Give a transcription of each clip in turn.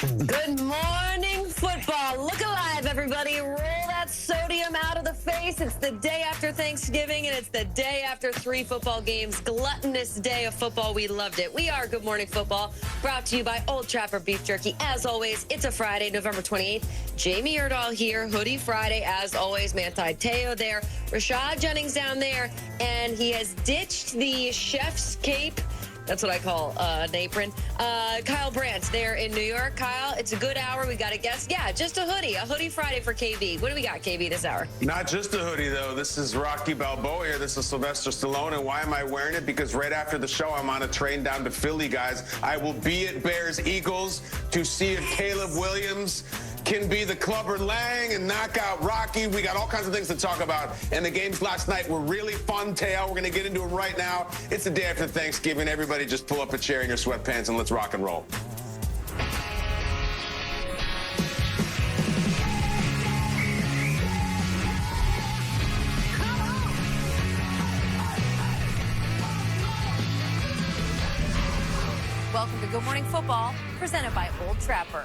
Good morning, football. Look alive, everybody. Roll that sodium out of the face. It's the day after Thanksgiving, and it's the day after 3 football games. Gluttonous day of football. We loved it. We are Good Morning Football, brought to you by Old Trapper Beef Jerky. As always, it's a Friday, November 28th. Jamie Erdahl here, Hoodie Friday, as always. Manti Te'o there, Rashad Jennings down there, and he has ditched the chef's cape. That's what I call an apron. Kyle Brandt there in New York. Kyle, it's a good hour. We got a guest. Yeah, just a hoodie Friday for KB. What do we got, KB, this hour? Not just a hoodie, though. This is Rocky Balboa here. This is Sylvester Stallone. And why am I wearing it? Because right after the show, I'm on a train down to Philly, guys. I will be at Bears-Eagles to see if Caleb Williams can be the Clubber Lang and knock out Rocky. We got all kinds of things to talk about. And the games last night were really fun, Teo. We're going to get into them right now. It's the day after Thanksgiving. Everybody just pull up a chair in your sweatpants and let's rock and roll. Welcome to Good Morning Football, presented by Old Trapper.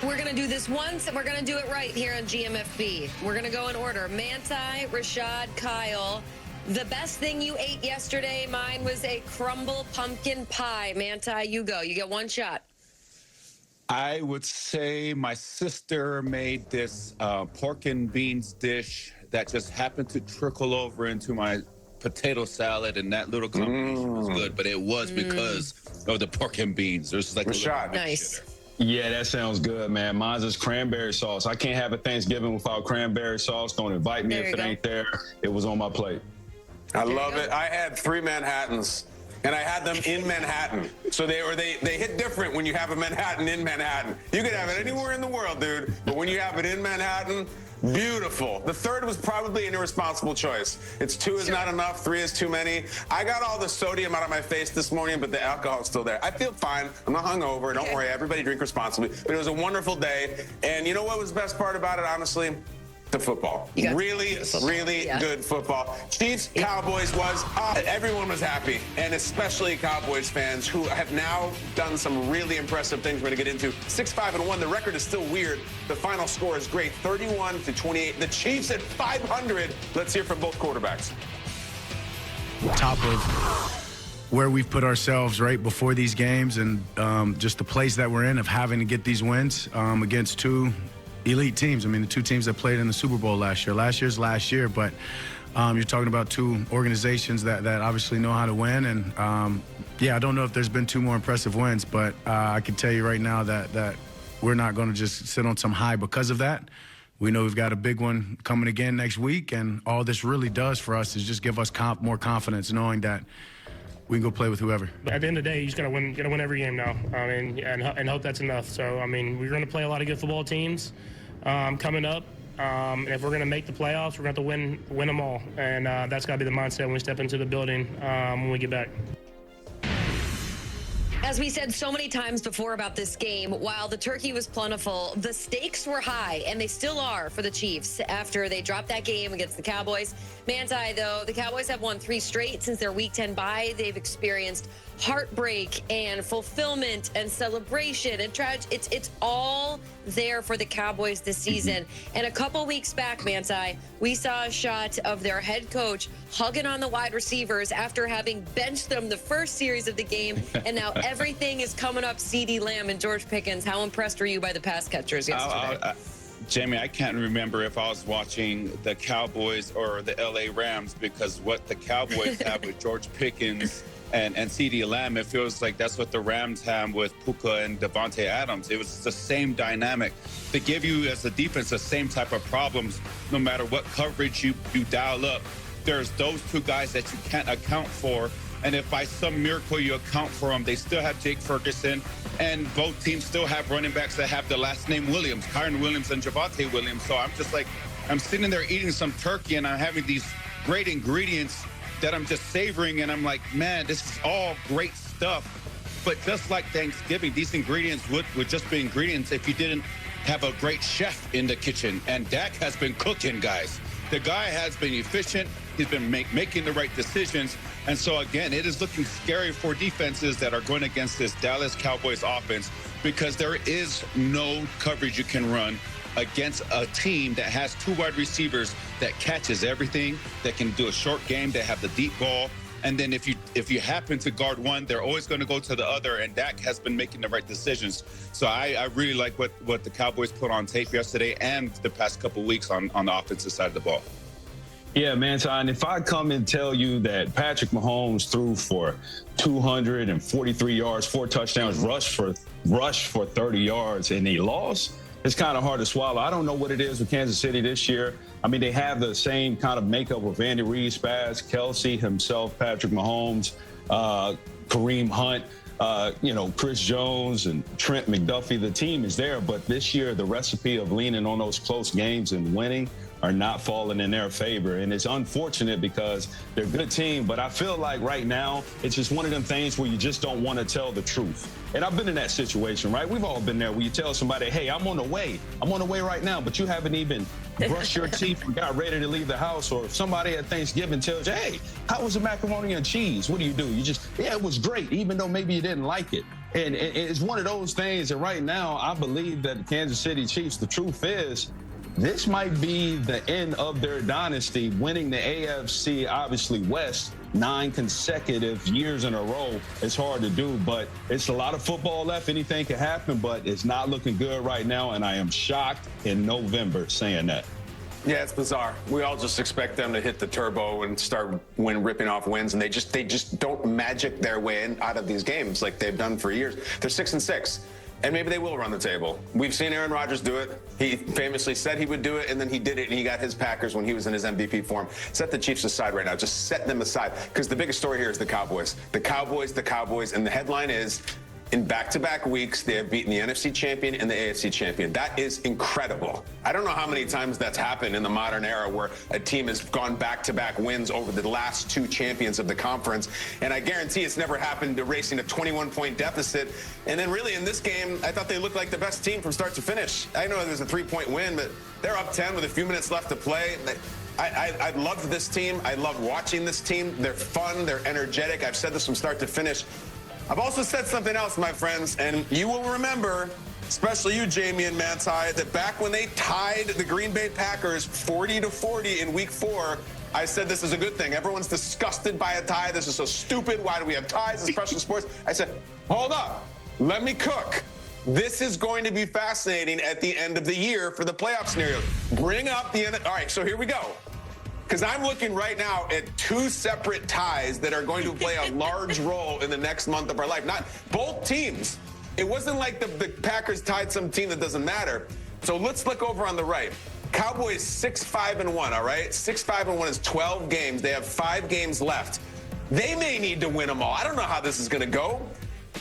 We're going to do this once, and we're going to do it right here on GMFB. We're going to go in order. Manti, Rashad, Kyle. The best thing you ate yesterday, mine was a crumble pumpkin pie. Manti, you go. You get one shot. I would say my sister made this pork and beans dish that just happened to trickle over into my potato salad, and that little combination was good, but it was because of the pork and beans. There's like Rashad. Nice. Yeah, that sounds good, man. Mine's is cranberry sauce. I can't have a Thanksgiving without cranberry sauce. Don't invite me if it ain't there. It was on my plate. I love it. I had 3 Manhattans, and I had them in Manhattan. So they hit different when you have a Manhattan in Manhattan. You could have it anywhere in the world, dude, but when you have it in Manhattan, beautiful. The third was probably an irresponsible choice. It's 2 is not enough, 3 is too many. I got all the sodium out of my face this morning, but the alcohol's still there. I feel fine. I'm not hungover. Don't worry. Everybody drink responsibly. But it was a wonderful day. And you know what was the best part about it, honestly? The football. Really good football. Chiefs, Cowboys was everyone was happy, and especially Cowboys fans who have now done some really impressive things we're going to get into. 6-5-1. The record is still weird. The final score is great, 31-28. The Chiefs at 500. Let's hear from both quarterbacks. Top of where we've put ourselves right before these games, and just the place that we're in of having to get these wins against 2 elite teams. I mean, the 2 teams that played in the Super Bowl last year. Last year's last year, but you're talking about 2 organizations that obviously know how to win. And, yeah, I don't know if there's been 2 more impressive wins, but I can tell you right now that we're not going to just sit on some high because of that. We know we've got a big one coming again next week, and all this really does for us is just give us more confidence knowing that we can go play with whoever. At the end of the day, you just gotta win every game now, and hope that's enough. So, I mean, we're gonna play a lot of good football teams coming up. And if we're gonna make the playoffs, we're gonna have to win them all, and that's gotta be the mindset when we step into the building when we get back. As we said so many times before about this game, while the turkey was plentiful, the stakes were high, and they still are for the Chiefs after they dropped that game against the Cowboys. Manti, though, the Cowboys have won 3 straight since their Week 10 bye. They've experienced heartbreak and fulfillment and celebration and tragedy. It's all there for the Cowboys this season. And a couple weeks back, Manti, we saw a shot of their head coach hugging on the wide receivers after having benched them the first series of the game. And now everything is coming up CeeDee Lamb and George Pickens. How impressed were you by the pass catchers yesterday? Jamie, I can't remember if I was watching the Cowboys or the LA Rams, because what the Cowboys have with George Pickens and CeeDee Lamb, it feels like that's what the Rams have with Puka and Devontae Adams. It was the same dynamic. They give you, as a defense, the same type of problems no matter what coverage you dial up. There's those 2 guys that you can't account for. And if by some miracle you account for them, they still have Jake Ferguson, and both teams still have running backs that have the last name Williams, Kyron Williams and Javonte Williams. So I'm just like, I'm sitting there eating some turkey, and I'm having these great ingredients that I'm just savoring, and I'm like, man, this is all great stuff. But just like Thanksgiving, these ingredients would just be ingredients if you didn't have a great chef in the kitchen. And Dak has been cooking, guys. The guy has been efficient. He's been making the right decisions. And so, again, it is looking scary for defenses that are going against this Dallas Cowboys offense, because there is no coverage you can run against a team that has two wide receivers that catches everything, that can do a short game, that have the deep ball. And then if you happen to guard one, they're always going to go to the other, and Dak has been making the right decisions. So I really like what the Cowboys put on tape yesterday and the past couple weeks on the offensive side of the ball. Yeah, man, Ty, if I come and tell you that Patrick Mahomes threw for 243 yards, 4 touchdowns, rushed for 30 yards, and he lost, it's kind of hard to swallow. I don't know what it is with Kansas City this year. I mean, they have the same kind of makeup of Andy Reid, Spaz, Kelsey himself, Patrick Mahomes, Kareem Hunt, Chris Jones and Trent McDuffie. The team is there, but this year the recipe of leaning on those close games and winning are not falling in their favor. And it's unfortunate because they're a good team, but I feel like right now it's just one of them things where you just don't want to tell the truth. And I've been in that situation, right? We've all been there where you tell somebody, hey, I'm on the way right now, but you haven't even brushed your teeth and got ready to leave the house. Or if somebody at Thanksgiving tells you, hey, how was the macaroni and cheese? What do? You just, yeah, it was great, even though maybe you didn't like it. And it's one of those things that right now I believe that the Kansas City Chiefs, the truth is, this might be the end of their dynasty, winning the AFC, obviously West, 9 consecutive years in a row. It's hard to do, but it's a lot of football left. Anything can happen, but it's not looking good right now, and I am shocked in November saying that. Yeah, it's bizarre. We all just expect them to hit the turbo and start ripping off wins, and they just don't magic their way out of these games like they've done for years. They're 6-6. And maybe they will run the table. We've seen Aaron Rodgers do it. He famously said he would do it, and then he did it, and he got his Packers when he was in his MVP form. Set the Chiefs aside right now. Just set them aside, because the biggest story here is the Cowboys. The Cowboys, and the headline is, in back-to-back weeks, they have beaten the NFC champion and the AFC champion. That is incredible. I don't know how many times that's happened in the modern era where a team has gone back-to-back wins over the last 2 champions of the conference. And I guarantee it's never happened erasing a 21-point deficit. And then really in this game, I thought they looked like the best team from start to finish. I know there's a 3-point win, but they're up 10 with a few minutes left to play. I love this team. I love watching this team. They're fun. They're energetic. I've said this from start to finish. I've also said something else, my friends, and you will remember, especially you, Jamie and Manti, that back when they tied the Green Bay Packers 40-40 in Week 4, I said this is a good thing. Everyone's disgusted by a tie. This is so stupid. Why do we have ties, especially sports? I said, hold up. Let me cook. This is going to be fascinating at the end of the year for the playoff scenarios. Bring up the end. All right, so here we go. Because I'm looking right now at 2 separate ties that are going to play a large role in the next month of our life. Not both teams. It wasn't like the Packers tied some team that doesn't matter. So let's look over on the right. Cowboys 6-5-1, all right? 6-5-1 is 12 games. They have 5 games left. They may need to win them all. I don't know how this is going to go.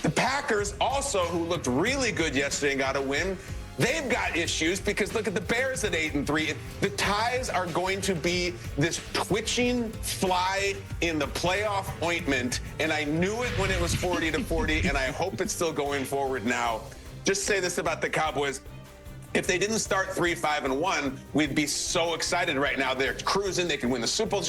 The Packers also, who looked really good yesterday and got a win, they've got issues because look at the Bears at 8-3. The ties are going to be this twitching fly in the playoff ointment, and I knew it when it was 40-40, and I hope it's still going forward now. Just say this about the Cowboys. If they didn't start 3-5-1, we'd be so excited right now. They're cruising. They can win the Super Bowl.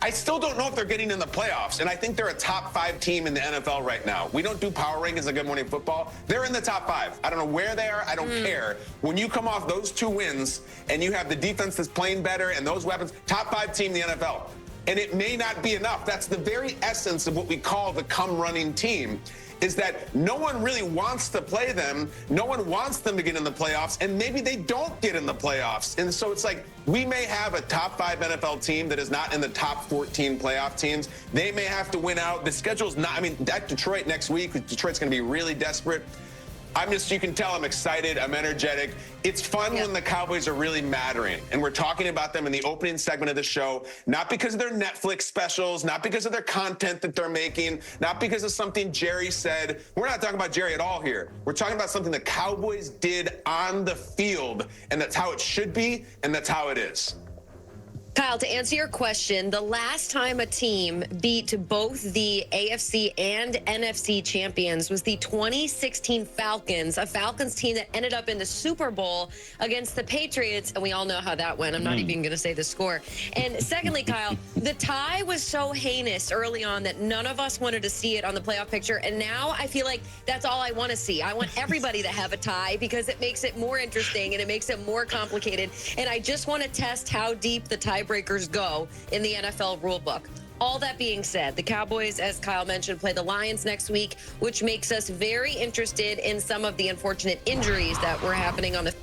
I still don't know if they're getting in the playoffs, and I think they're a top 5 team in the NFL right now. We don't do power rankings on Good Morning Football. They're in the top 5. I don't know where they are. I don't care. When you come off those 2 wins and you have the defense that's playing better and those weapons, top 5 team in the NFL. And it may not be enough. That's the very essence of what we call the come-running team, is that no one really wants to play them. No one wants them to get in the playoffs, and maybe they don't get in the playoffs. And so it's like we may have a top 5 NFL team that is not in the top 14 playoff teams. They may have to win out. The schedule's not, I mean, at Detroit next week, Detroit's going to be really desperate. You can tell I'm excited. I'm energetic. It's fun when the Cowboys are really mattering. And we're talking about them in the opening segment of the show, not because of their Netflix specials, not because of their content that they're making, not because of something Jerry said. We're not talking about Jerry at all here. We're talking about something the Cowboys did on the field, and that's how it should be, and that's how it is. Kyle, to answer your question, the last time a team beat both the AFC and NFC champions was the 2016 Falcons, a Falcons team that ended up in the Super Bowl against the Patriots, and we all know how that went. I'm not even going to say the score. And secondly, Kyle, the tie was so heinous early on that none of us wanted to see it on the playoff picture, and now I feel like that's all I want to see. I want everybody to have a tie because it makes it more interesting and it makes it more complicated, and I just want to test how deep the tiebreakers go in the NFL rulebook. All that being said, the Cowboys, as Kyle mentioned, play the Lions next week, which makes us very interested in some of the unfortunate injuries that were happening on the